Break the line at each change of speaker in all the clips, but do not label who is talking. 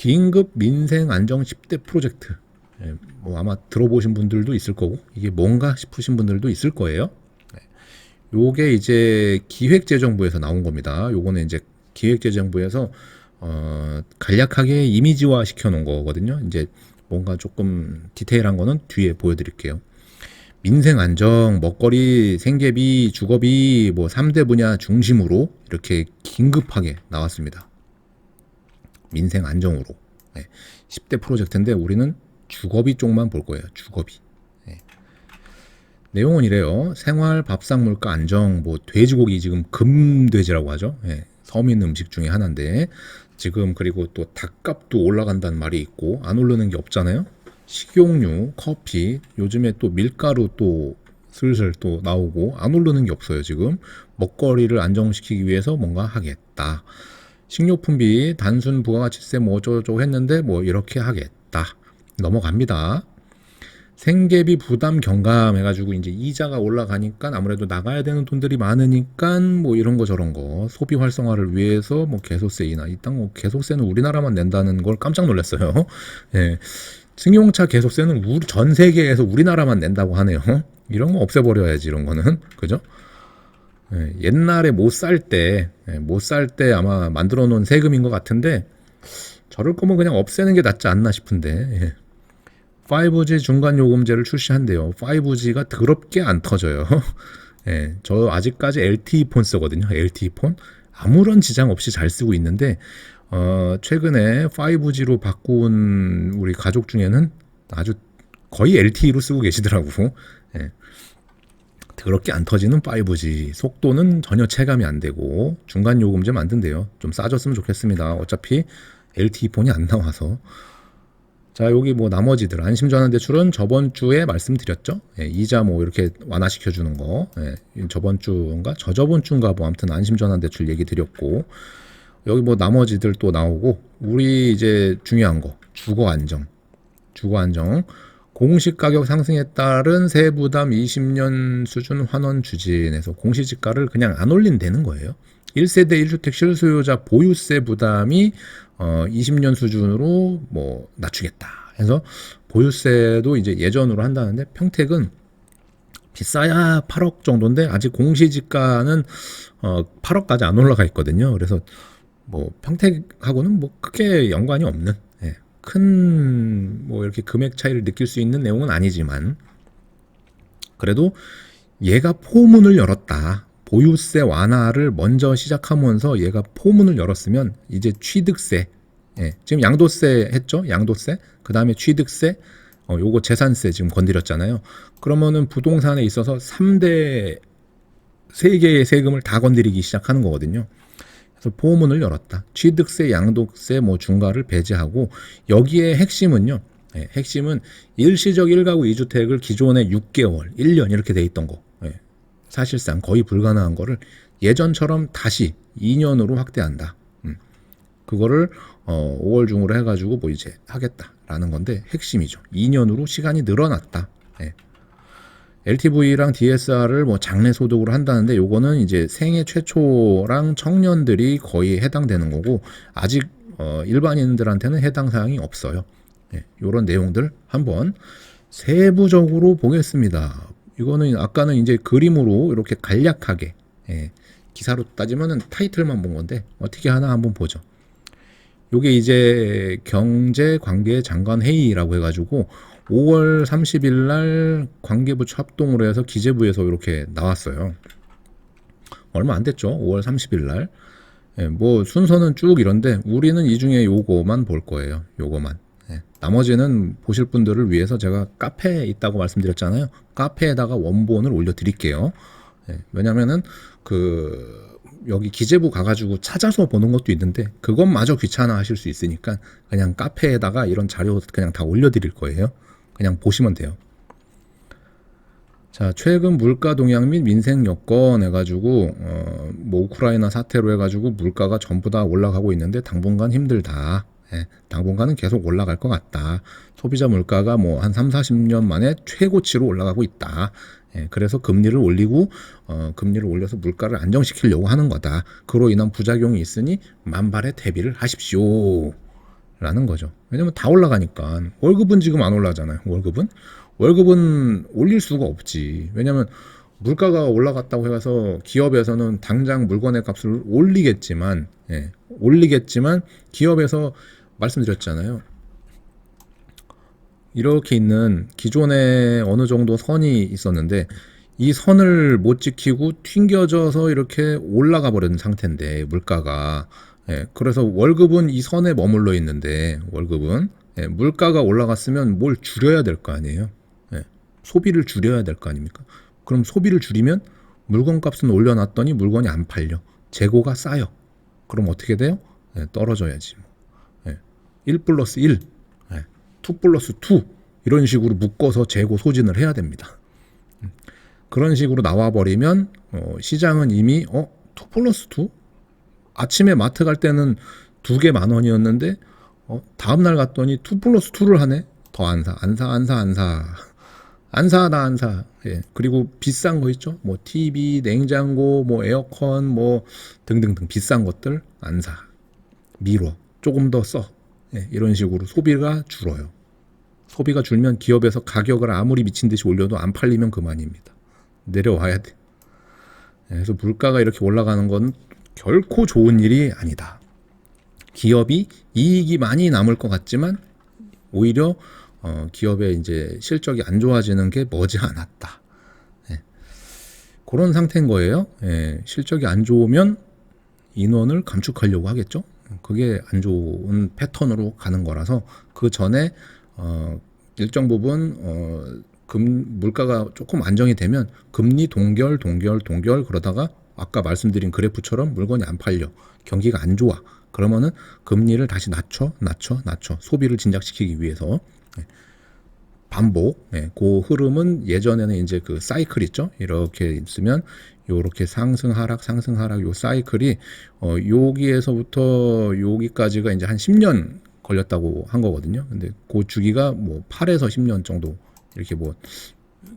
긴급 민생 안정 10대 프로젝트. 뭐 아마 들어보신 분들도 있을 거고 이게 뭔가 싶으신 분들도 있을 거예요. 요게 이제 기획재정부에서 나온 겁니다. 요거는 이제 기획재정부에서 간략하게 이미지화 시켜 놓은 거거든요. 이제 뭔가 조금 디테일한 거는 뒤에 보여드릴게요. 민생 안정, 먹거리, 생계비, 주거비 뭐 3대 분야 중심으로 이렇게 긴급하게 나왔습니다. 민생 안정으로. 10대 프로젝트인데 우리는 주거비 쪽만 볼 거예요. 주거비. 내용은 이래요. 생활, 밥상, 물가 안정, 뭐 돼지고기 지금 금돼지라고 하죠. 서민 음식 중에 하나인데 지금 그리고 또 닭값도 올라간다는 말이 있고 안 오르는 게 없잖아요. 식용유, 커피, 요즘에 또 밀가루 또 슬슬 또 나오고 안 오르는 게 없어요. 지금 먹거리를 안정시키기 위해서 뭔가 하겠다. 식료품비 단순 부가가치세 뭐 어쩌고저쩌고 했는데 뭐 이렇게 하겠다. 넘어갑니다. 생계비 부담 경감 해가지고 이제 이자가 올라가니까 아무래도 나가야 되는 돈들이 많으니까 뭐 이런 거 저런 거 소비 활성화를 위해서 뭐 개소세이나 이딴 거 개소세는 우리나라만 낸다는 걸 깜짝 놀랐어요. 예. 승용차 개소세는 전 세계에서 우리나라만 낸다고 하네요. 이런 거 없애버려야지 이런 거는 그죠? 예, 옛날에 못 살 때 아마 만들어 놓은 세금인 것 같은데 저럴 거면 그냥 없애는 게 낫지 않나 싶은데 예. 5G 중간 요금제를 출시한대요. 5G가 더럽게 안 터져요. 예, 저 아직까지 LTE 폰 쓰거든요. LTE 폰 아무런 지장 없이 잘 쓰고 있는데 최근에 5G로 바꾼 우리 가족 중에는 아주 거의 LTE로 쓰고 계시더라고. 예. 그렇게 안 터지는 5G 속도는 전혀 체감이 안 되고 중간 요금제 만든대요. 좀 싸졌으면 좋겠습니다. 어차피 LTE 폰이 안 나와서. 자, 여기 뭐 나머지들 안심전환 대출은 저번 주에 말씀드렸죠. 이자 뭐 이렇게 완화시켜 주는 거. 저번 주인가 저저번 주인가 뭐 아무튼 안심전환 대출 얘기 드렸고 여기 뭐 나머지들 또 나오고 우리 이제 중요한 거 주거 안정. 공시가격 상승에 따른 세부담 20년 수준 환원 추진에서 공시지가를 그냥 안 올린다는 거예요. 1세대 1주택 실소유자 보유세 부담이 20년 수준으로 뭐 낮추겠다 해서 보유세도 이제 예전으로 한다는데 평택은 비싸야 8억 정도인데 아직 공시지가는 8억까지 안 올라가 있거든요. 그래서 뭐 평택하고는 뭐 크게 연관이 없는 큰 뭐 이렇게 금액 차이를 느낄 수 있는 내용은 아니지만 그래도 얘가 포문을 열었다. 보유세 완화를 먼저 시작하면서 얘가 포문을 열었으면 이제 취득세, 지금 양도세 했죠? 양도세, 그 다음에 취득세, 요거 재산세 지금 건드렸잖아요. 그러면은 부동산에 있어서 3대 3개의 세금을 다 건드리기 시작하는 거거든요. 그래서 포문을 열었다. 취득세, 양도세 뭐 중과를 배제하고 여기에 핵심은요. 핵심은 일시적 1가구 2주택을 기존에 6개월, 1년 이렇게 돼 있던 거. 사실상 거의 불가능한 거를 예전처럼 다시 2년으로 확대한다. 그거를 5월 중으로 해가지고 뭐 이제 하겠다라는 건데 핵심이죠. 2년으로 시간이 늘어났다. LTV랑 DSR을 뭐 장래 소득으로 한다는데 요거는 이제 생애 최초랑 청년들이 거의 해당되는 거고 아직 일반인들한테는 해당 사항이 없어요. 요런 내용들 한번 세부적으로 보겠습니다. 이거는 아까는 이제 그림으로 이렇게 간략하게 기사로 따지면은 타이틀만 본 건데 어떻게 하나 한번 보죠. 요게 이제 경제관계장관 회의라고 해가지고 5월 30일 날 관계부처 합동으로 해서 기재부에서 이렇게 나왔어요. 얼마 안 됐죠. 5월 30일 날. 뭐 순서는 쭉 이런데 우리는 이 중에 요거만 볼 거예요. 요거만. 나머지는 보실 분들을 위해서 제가 카페에 있다고 말씀드렸잖아요. 카페에다가 원본을 올려드릴게요. 왜냐면은 여기 기재부 가가지고 찾아서 보는 것도 있는데 그것마저 귀찮아 하실 수 있으니까 그냥 카페에다가 이런 자료 그냥 다 올려드릴 거예요. 그냥 보시면 돼요. 자, 최근 물가 동향 및 민생 여건 해가지고 뭐 우크라이나 사태로 해가지고 물가가 전부 다 올라가고 있는데 당분간 힘들다. 당분간은 계속 올라갈 것 같다. 소비자 물가가 뭐 한 30-40년 만에 최고치로 올라가고 있다. 그래서 금리를 올려서 물가를 안정시키려고 하는 거다. 그로 인한 부작용이 있으니 만발의 대비를 하십시오. 라는 거죠. 왜냐면 다 올라가니까. 월급은 지금 안 올라가잖아요. 월급은 올릴 수가 없지. 왜냐면 물가가 올라갔다고 해서 기업에서는 당장 물건의 값을 올리겠지만, 올리겠지만 기업에서 말씀드렸잖아요. 이렇게 있는 기존에 어느 정도 선이 있었는데 이 선을 못 지키고 튕겨져서 이렇게 올라가 버린 상태인데 물가가, 그래서 월급은 이 선에 머물러 있는데 월급은, 물가가 올라갔으면 뭘 줄여야 될 거 아니에요. 소비를 줄여야 될 거 아닙니까? 그럼 소비를 줄이면 물건 값은 올려놨더니 물건이 안 팔려. 재고가 쌓여. 그럼 어떻게 돼요? 떨어져야지. 1 플러스 1, 2 플러스 2 이런 식으로 묶어서 재고 소진을 해야 됩니다. 그런 식으로 나와버리면 시장은 이미 2 플러스 2? 아침에 마트 갈 때는 2개 10,000원이었는데 다음날 갔더니 2 플러스 2를 하네. 더 안 사. 나 안 사. 그리고 비싼 거 있죠? 뭐 TV, 냉장고, 뭐 에어컨, 뭐 등등등 비싼 것들 안 사. 미뤄. 조금 더 써. 이런 식으로 소비가 줄어요. 소비가 줄면 기업에서 가격을 아무리 미친 듯이 올려도 안 팔리면 그만입니다. 내려와야 돼. 그래서 물가가 이렇게 올라가는 건 결코 좋은 일이 아니다. 기업이 이익이 많이 남을 것 같지만 오히려 기업의 이제 실적이 안 좋아지는 게 머지않았다. 그런 상태인 거예요. 실적이 안 좋으면 인원을 감축하려고 하겠죠. 그게 안 좋은 패턴으로 가는 거라서 그 전에 일정 부분 물가가 조금 안정이 되면 금리 동결 그러다가 아까 말씀드린 그래프처럼 물건이 안 팔려, 경기가 안 좋아, 그러면은 금리를 다시 낮춰 소비를 진작시키기 위해서 반복. 그 흐름은 예전에는 이제 그 사이클 있죠. 이렇게 있으면 요렇게 상승 하락 요 사이클이 여기에서부터 여기까지가 이제 한 10년 걸렸다고 한 거거든요. 근데 그 주기가 뭐 8에서 10년 정도 이렇게 뭐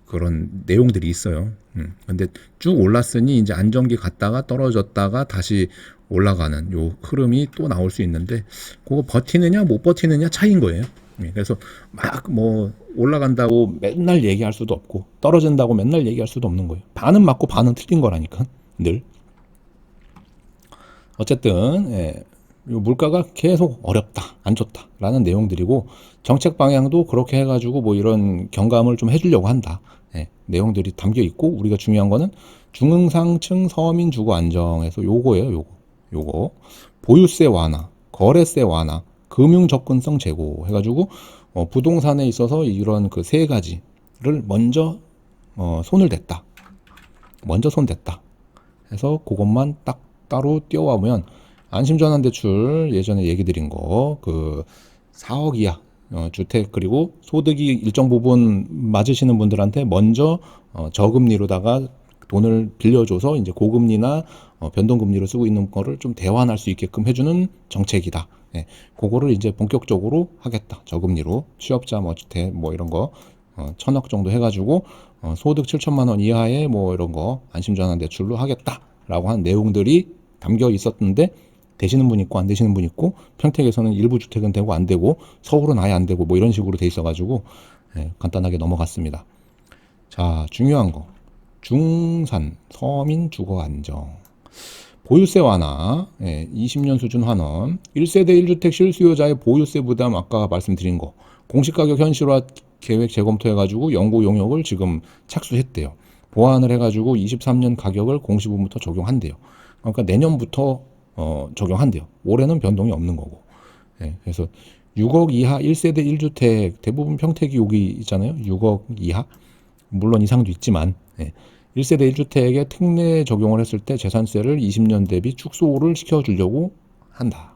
그런 내용들이 있어요. 근데 쭉 올랐으니 이제 안정기 갔다가 떨어졌다가 다시 올라가는 요 흐름이 또 나올 수 있는데 그거 버티느냐 못 버티느냐 차이인 거예요. 그래서 막 뭐 올라간다고 맨날 얘기할 수도 없고 떨어진다고 맨날 얘기할 수도 없는 거예요. 반은 맞고 반은 틀린 거라니까 늘. 어쨌든 요 물가가 계속 어렵다, 안 좋다라는 내용들이고 정책 방향도 그렇게 해가지고 뭐 이런 경감을 좀 해주려고 한다. 내용들이 담겨 있고 우리가 중요한 거는 중흥상층 서민 주거 안정에서 요거예요. 요거 보유세 완화, 거래세 완화, 금융 접근성 제고 해가지고 부동산에 있어서 이런 그 세 가지를 먼저 손을 댔다. 먼저 손 댔다. 해서 그것만 딱 따로 띄워보면 안심전환대출 예전에 얘기 드린 거 그 4억 이하 주택 그리고 소득이 일정 부분 맞으시는 분들한테 먼저 저금리로다가 돈을 빌려줘서 이제 고금리나 변동금리로 쓰고 있는 거를 좀 대환할 수 있게끔 해주는 정책이다. 그거를 이제 본격적으로 하겠다. 저금리로 취업자 뭐 주택 뭐 이런 거 1,000억 정도 해가지고 소득 7천만 원 이하의 뭐 이런 거 안심전환대출로 하겠다라고 한 내용들이 담겨 있었는데 되시는 분 있고 안 되시는 분 있고 평택에서는 일부 주택은 되고 안 되고 서울은 아예 안 되고 뭐 이런 식으로 돼 있어가지고 간단하게 넘어갔습니다. 자, 중요한 거 중산 서민 주거 안정 보유세 완화 20년 수준 환원 1세대 1주택 실수요자의 보유세 부담 아까 말씀드린 거 공시가격 현실화 계획 재검토해가지고 연구 용역을 지금 착수했대요. 보완을 해가지고 23년 가격을 공시분부터 적용한대요. 그러니까 내년부터 적용한대요. 올해는 변동이 없는 거고. 그래서 6억 이하 1세대 1주택 대부분 평택이 여기 있잖아요. 6억 이하 물론 이상도 있지만 1세대 1주택에 특례 적용을 했을 때 재산세를 20년 대비 축소를 시켜주려고 한다.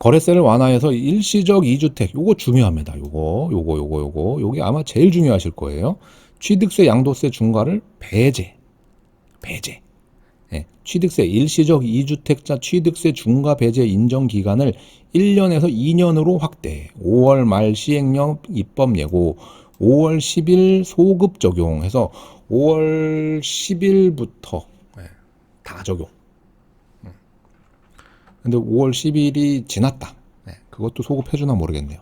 거래세를 완화해서 일시적 2주택 요거 중요합니다. 요게 아마 제일 중요하실 거예요. 취득세 양도세 중과를 배제. 취득세 일시적 2주택자 취득세 중과 배제 인정 기간을 1년에서 2년으로 확대. 5월 말 시행령 입법 예고. 5월 10일 소급 적용해서 5월 10일부터 다 적용. 근데 5월 10일이 지났다. 그것도 소급해주나 모르겠네요.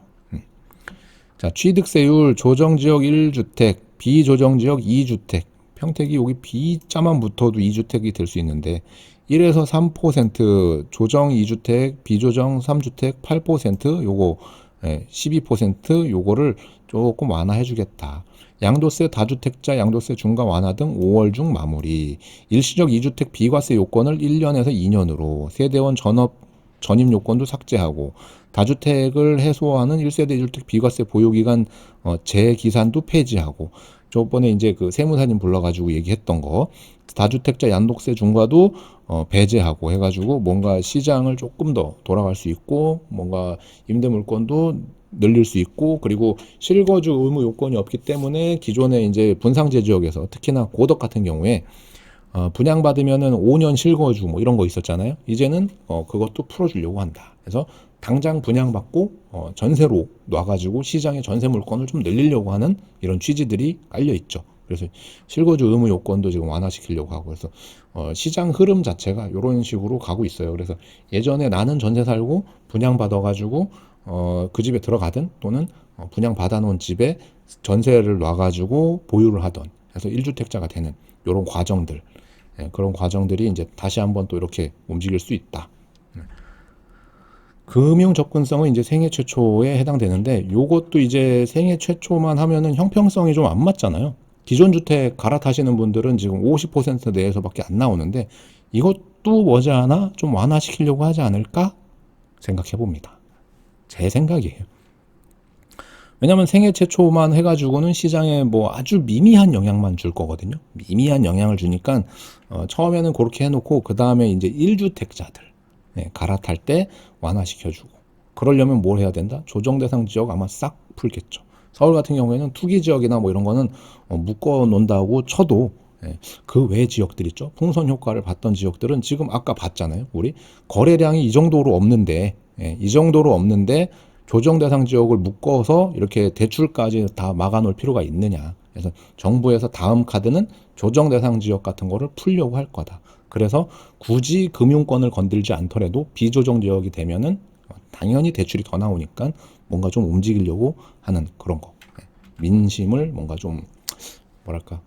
자, 취득세율 조정지역 1주택, 비조정지역 2주택. 평택이 여기 B자만 붙어도 2주택이 될 수 있는데 1에서 3%, 조정 2주택, 비조정 3주택 8%, 요거 12% 요거를 조금 완화해 주겠다. 양도세 다주택자 양도세 중과 완화 등 5월 중 마무리. 일시적 2주택 비과세 요건을 1년에서 2년으로, 세대원 전입 요건도 삭제하고, 다주택을 해소하는 1세대 1주택 비과세 보유기간 재기산도 폐지하고, 저번에 이제 그 세무사님 불러가지고 얘기했던 거, 다주택자 양도세 중과도 배제하고 해가지고 뭔가 시장을 조금 더 돌아갈 수 있고, 뭔가 임대물건도 늘릴 수 있고, 그리고 실거주 의무 요건이 없기 때문에 기존에 이제 분상제 지역에서 특히나 고덕 같은 경우에 분양받으면은 5년 실거주 뭐 이런 거 있었잖아요. 이제는 그것도 풀어주려고 한다. 그래서 당장 분양받고 전세로 놔가지고 시장의 전세 물건을 좀 늘리려고 하는 이런 취지들이 깔려 있죠. 그래서 실거주 의무 요건도 지금 완화시키려고 하고, 그래서 시장 흐름 자체가 이런 식으로 가고 있어요. 그래서 예전에 나는 전세 살고 분양받아가지고 그 집에 들어가든, 또는 분양받아 놓은 집에 전세를 놔가지고 보유를 하던, 그래서 1주택자가 되는 이런 과정들, 그런 과정들이 이제 다시 한번 또 이렇게 움직일 수 있다. 금융 접근성은 이제 생애 최초에 해당되는데, 요것도 이제 생애 최초만 하면은 형평성이 좀 안 맞잖아요. 기존 주택 갈아타시는 분들은 지금 50% 내에서밖에 안 나오는데, 이것도 머지않아 좀 완화시키려고 하지 않을까 생각해 봅니다. 제 생각이에요. 왜냐면 생애 최초만 해가지고는 시장에 뭐 아주 미미한 영향만 줄 거거든요. 미미한 영향을 주니까 처음에는 그렇게 해놓고, 그 다음에 이제 1주택자들 갈아탈 때 완화시켜주고, 그러려면 뭘 해야 된다? 조정대상 지역 아마 싹 풀겠죠. 서울 같은 경우에는 투기 지역이나 뭐 이런 거는 묶어 놓는다고 쳐도, 그 외 지역들 있죠. 풍선 효과를 봤던 지역들은 지금 아까 봤잖아요. 우리 거래량이 이 정도로 없는데, 이 정도로 없는데 조정 대상 지역을 묶어서 이렇게 대출까지 다 막아놓을 필요가 있느냐. 그래서 정부에서 다음 카드는 조정 대상 지역 같은 거를 풀려고 할 거다. 그래서 굳이 금융권을 건들지 않더라도 비조정 지역이 되면은 당연히 대출이 더 나오니까 뭔가 좀 움직이려고 하는 그런 거. 민심을 뭔가 좀 뭐랄까,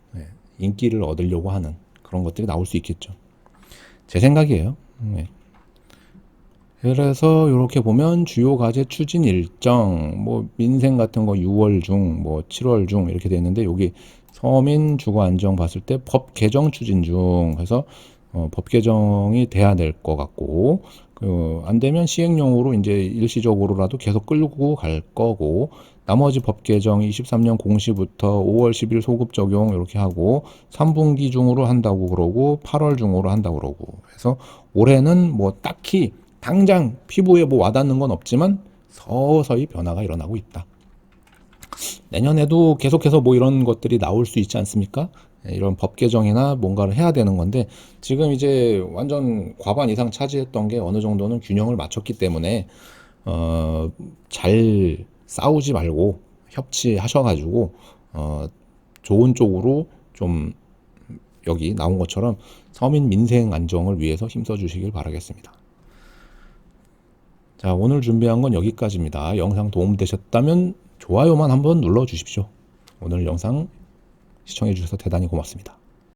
인기를 얻으려고 하는 그런 것들이 나올 수 있겠죠. 제 생각이에요. 그래서 이렇게 보면 주요 과제 추진 일정, 뭐 민생 같은 거 6월 중, 뭐 7월 중 이렇게 돼 있는데, 여기 서민 주거 안정 봤을 때 법 개정 추진 중 해서 법 개정이 돼야 될 것 같고, 안 되면 시행령으로 이제 일시적으로라도 계속 끌고 갈 거고, 나머지 법 개정 23년 공시부터 5월 10일 소급 적용 이렇게 하고, 3분기 중으로 한다고 그러고 8월 중으로 한다고 그러고 해서, 올해는 뭐 딱히 당장 피부에 뭐 와닿는 건 없지만 서서히 변화가 일어나고 있다. 내년에도 계속해서 뭐 이런 것들이 나올 수 있지 않습니까? 이런 법 개정이나 뭔가를 해야 되는 건데, 지금 이제 완전 과반 이상 차지했던 게 어느 정도는 균형을 맞췄기 때문에 잘 싸우지 말고 협치하셔가지고 좋은 쪽으로 좀, 여기 나온 것처럼 서민 민생 안정을 위해서 힘써 주시길 바라겠습니다. 자, 오늘 준비한 건 여기까지입니다. 영상 도움되셨다면 좋아요만 한번 눌러 주십시오. 오늘 영상 시청해 주셔서 대단히 고맙습니다.